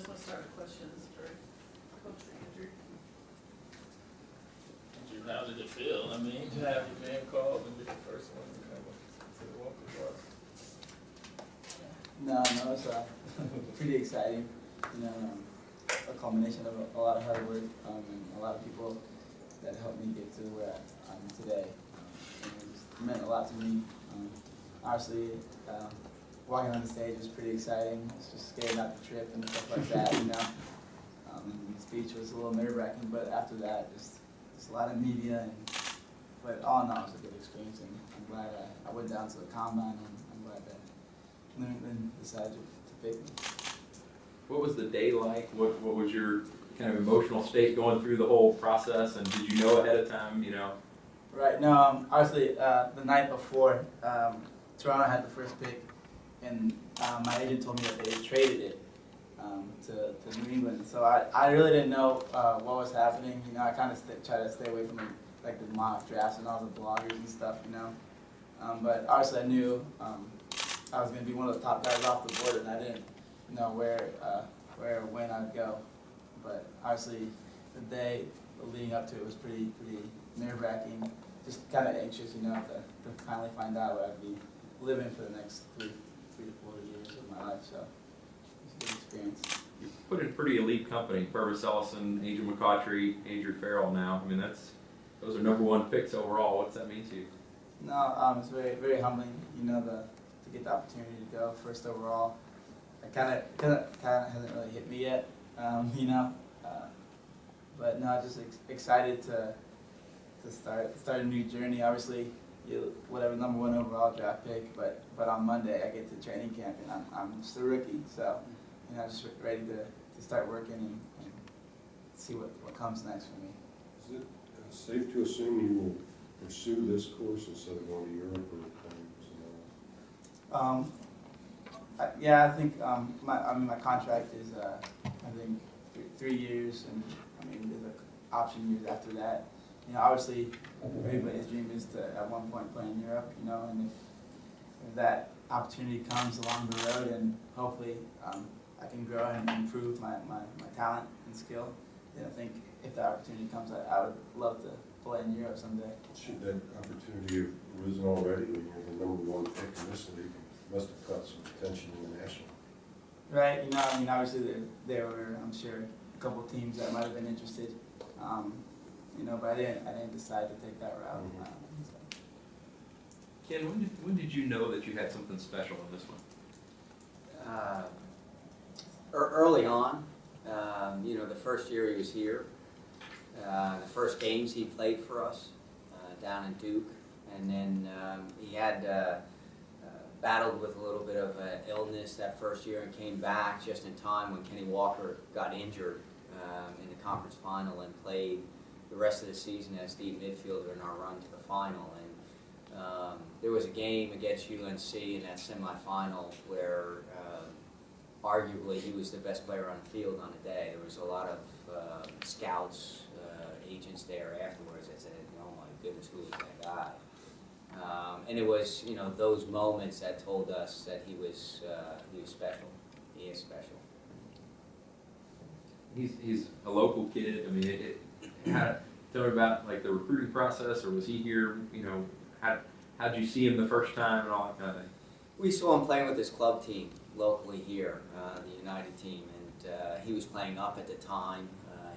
Let's start with questions for Coach Andrew. Andrew, how did it feel? I mean, to have your name called and be the first one to come to the walk across. No, it's pretty exciting. You know, a culmination of a lot of hard work and a lot of people that helped me get to where I'm today. And it just meant a lot to me. Obviously, walking on the stage was pretty exciting. It's just scared out the trip and stuff like that, you know. And the speech was a little nerve-wracking, but after that, just a lot of media. But all in all, it was a good experience, and I'm glad I went down to the combine, and I'm glad that New England decided to pick me. What was the day like? What was your kind of emotional state going through the whole process? And did you know ahead of time, you know? Right. No, obviously, the night before, Toronto had the first pick, and my agent told me that they traded it to New England. So I really didn't know what was happening. You know, I kind of try to stay away from like the mock drafts and all the bloggers and stuff. You know, but obviously I knew I was going to be one of the top guys off the board, and I didn't know where or when I'd go. But obviously, the day leading up to it was pretty nerve-wracking. Just kind of anxious, you know, to finally find out where I'd be living for the next three to 4 years of my life. So it's a good experience. You put in pretty elite company. Purvis Ellison, Adrian McCautry, Andrew Farrell now. I mean, those are #1 picks overall. What's that mean to you? No, it's very humbling, you know, to get the opportunity to go first overall. It kind of hasn't really hit me yet, you know. But no, just excited to start a new journey. Obviously, whatever #1 overall draft pick, but on Monday I get to training camp and I'm just a rookie, so you know, just ready to start working and see what comes next for me. Is it safe to assume you will pursue this course instead of going to Europe or somewhere else? Yeah, I think my contract is I think 3 years, and I mean there's option years after that. You know, obviously everybody's dream is to at one point play in Europe. You know, and if that opportunity comes along the road, and hopefully I can grow and improve my talent and skill, then I think if that opportunity comes, I would love to play in Europe someday. Should that opportunity have arisen already when you're the #1 pick in this league? You must have caught some attention internationally. Right, you know, I mean, obviously there were, I'm sure, a couple of teams that might have been interested, you know, but I didn't decide to take that route. So. Ken, when did you know that you had something special in this one? Early on, you know, the first year he was here, the first games he played for us down in Duke, and then he had battled with a little bit of illness that first year and came back just in time when Kenny Walker got injured in the conference final and played the rest of the season as deep midfielder in our run to the final. And there was a game against UNC in that semifinal where arguably he was the best player on the field on the day. There was a lot of scouts, agents there afterwards that said, "Oh my goodness, who is that guy?" And it was, you know, those moments that told us that he was special. He is special. He's a local kid. I mean, tell me about like the recruiting process, or was he here? You know, how'd you see him the first time and all that kind of thing? We saw him playing with his club team locally here, the United team, and he was playing up at the time.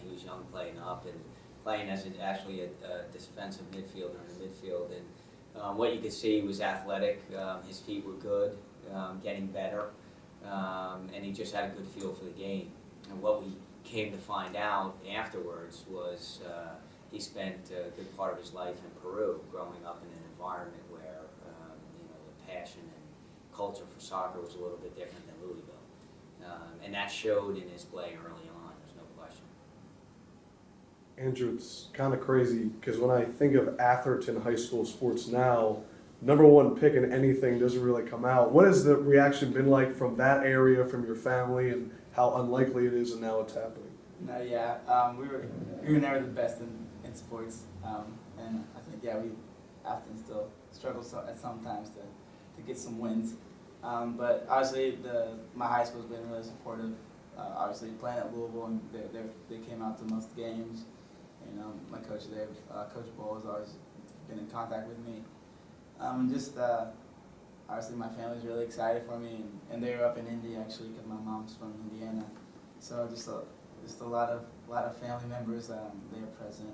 He was young, playing up and playing as actually a defensive midfielder in the midfield. And what you could see, he was athletic. His feet were good, getting better, and he just had a good feel for the game. And what we came to find out afterwards was he spent a good part of his life in Peru, growing up in an environment where you know, the passion and culture for soccer was a little bit different than Louisville, and that showed in his play early on. There's no question. Andrew, it's kind of crazy because when I think of Atherton High School sports now, #1 pick in anything doesn't really come out. What has the reaction been like from that area, from your family, and how unlikely it is and now it's happening? No, yeah, we were never the best in sports, and I think we often still struggle at sometimes to get some wins. But obviously my high school's been really supportive obviously playing at Louisville, and they came out to most games. You know, my coach there, Coach Bull, has always been in contact with me. And just obviously my family's really excited for me, and they were up in Indy actually because my mom's from Indiana. So just a lot of family members they are present.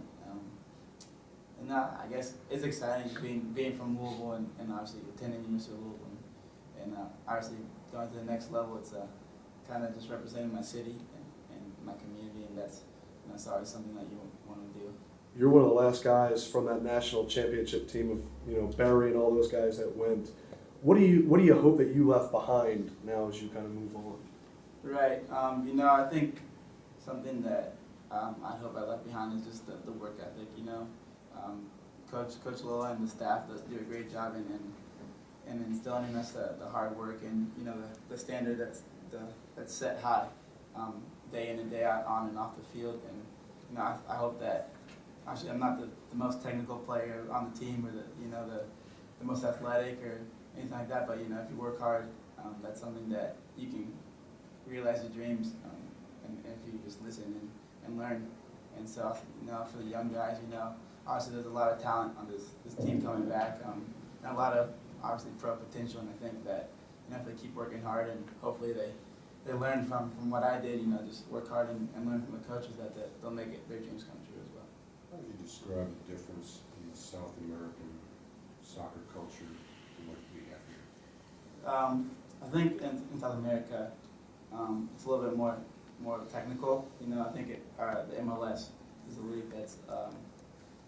And I guess it's exciting being from Louisville and obviously attending University of Louisville and obviously going to the next level. It's kind of just representing my city and my community, and that's always something that you want to do. You're one of the last guys from that national championship team of Barry and all those guys that went. What do you hope that you left behind now as you kind of move on? Right. I think something that I hope I left behind is just the work ethic. Coach Lola and the staff do a great job in instilling in us the hard work and the standard that's set high day in and day out, on and off the field. And I hope that actually I'm not the most technical player on the team or the most athletic or anything like that. But if you work hard, that's something that you can realize your dreams, and if you just listen and learn. And so for the young guys, obviously there's a lot of talent on this team coming back, and a lot of obviously pro potential. And I think that if they keep working hard and hopefully they learn from what I did, just work hard and learn from the coaches, that they'll make their dreams come true as well. How do you describe the difference in South American soccer culture and what we have here? I think in South America, it's a little bit more technical. I think the MLS is a league that's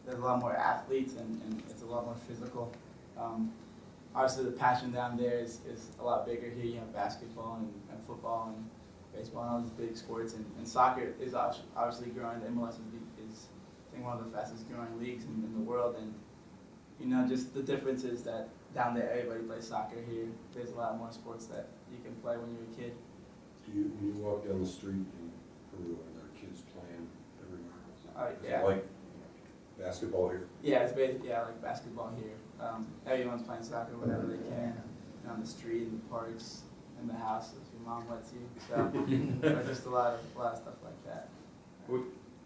there's a lot more athletes and it's a lot more physical. Obviously, the passion down there is a lot bigger. Here you have basketball and football and baseball and all these big sports, and soccer is obviously growing. The MLS is I think one of the fastest growing leagues in the world, and just the difference is that down there everybody plays soccer. Here there's a lot more sports that you can play when you're a kid. When you walk down the street in Peru, are there kids playing everywhere? Is Yeah. it like basketball here? Yeah, it's basically like basketball here. Everyone's playing soccer whenever they can, on the street, in the parks, in the house if your mom lets you. So just a lot of stuff like that.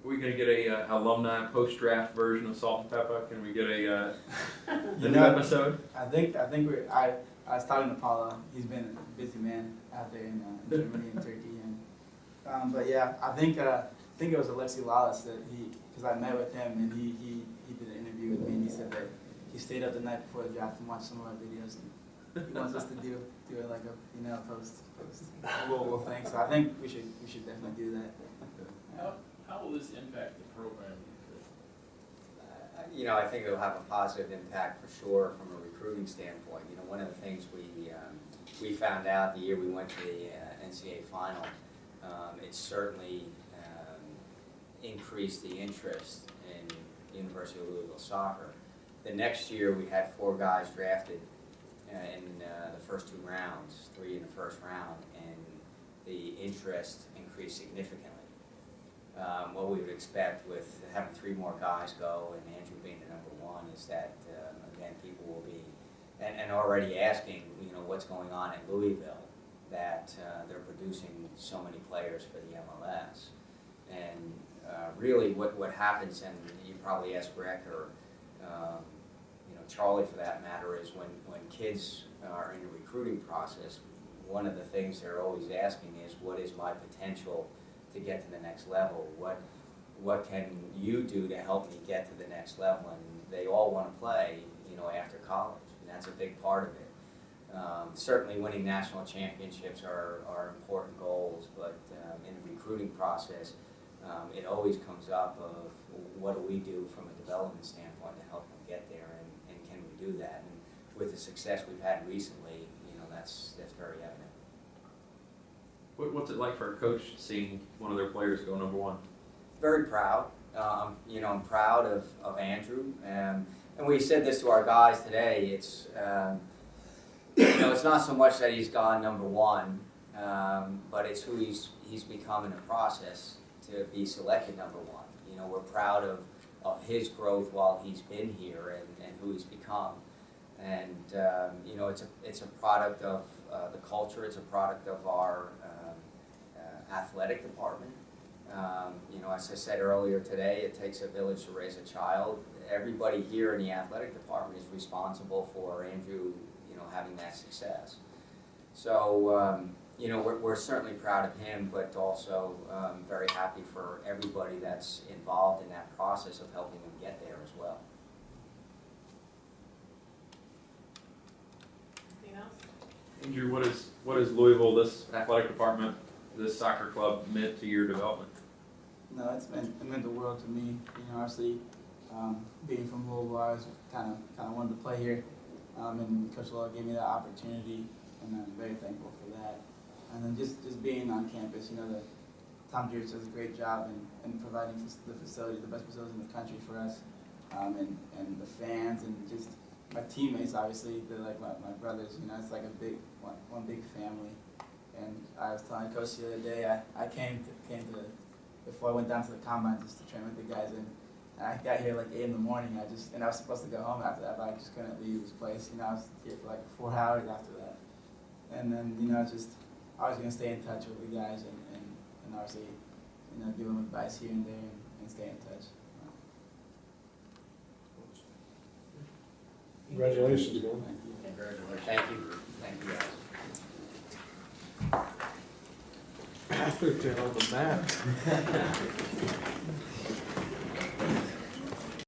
We gonna get a alumni post draft version of Salt and Pepper? Can we get a the new episode? I think I was talking to Paulo. He's been a busy man out there in Germany and Turkey, but yeah, I think it was Alexi Lawless that because I met with him and he did an interview with me, and he said that he stayed up the night before the draft and watched some of our videos, and he wants us to do it like a post Louisville thing. So I think we should definitely do that. How will this impact the program, do you I think it'll have a positive impact for sure from a recruiting standpoint. One of the things we found out the year we went to the NCAA final, it certainly increased the interest in University of Louisville soccer. The next year we had 4 guys drafted in the first 2 rounds, 3 in the first round, and the interest increased significantly. What we would expect with having 3 more guys go and Andrew being the number 1 is that, again, people will be, and already asking, what's going on at Louisville, that they're producing so many players for the MLS. And really what happens, and you probably asked Breck or Charlie for that matter, is when kids are in a recruiting process, one of the things they're always asking is, what is my potential to get to the next level? What can you do to help me get to the next level? And they all want to play, after college, and that's a big part of it. Certainly winning national championships are important goals, but in the recruiting process, it always comes up of what do we do from a development standpoint to help them get there, and can we do that? And with the success we've had recently, that's very evident. What's it like for a coach seeing one of their players go number 1? Very proud. I'm proud of Andrew. And we said this to our guys today. It's it's not so much that he's gone number 1, but it's who he's become in the process to be selected number 1. We're proud of his growth while he's been here and who he's become. And it's a product of the culture. It's a product of our athletic department. You know, as I said earlier today, it takes a village to raise a child. Everybody here in the athletic department is responsible for Andrew, you know, having that success. So, you know, we're certainly proud of him, but also very happy for everybody that's involved in that process of helping him get there as well. Anything else? Andrew, what is Louisville, this athletic department, this soccer club meant to your development? No, it meant the world to me. You know, obviously, being from Louisville, I was kind of wanted to play here, and Coach Law gave me that opportunity, and I'm very thankful for that. And then just being on campus, you know, Tom Gears does a great job in providing the facility, the best facilities in the country for us, and the fans, and just my teammates. Obviously, they're like my brothers. You know, it's like a big one big family. And I was telling Coach the other day, I came to before I went down to the combine just to train with the guys, and I got here like 8 in the morning. I was supposed to go home after that, but I just couldn't leave this place. You know, I was here for like 4 hours after that, and then you know, I was gonna stay in touch with the guys and obviously, you know, give them advice here and there and stay in touch. Congratulations, man. Thank you. Thank you guys. Atherton on the map.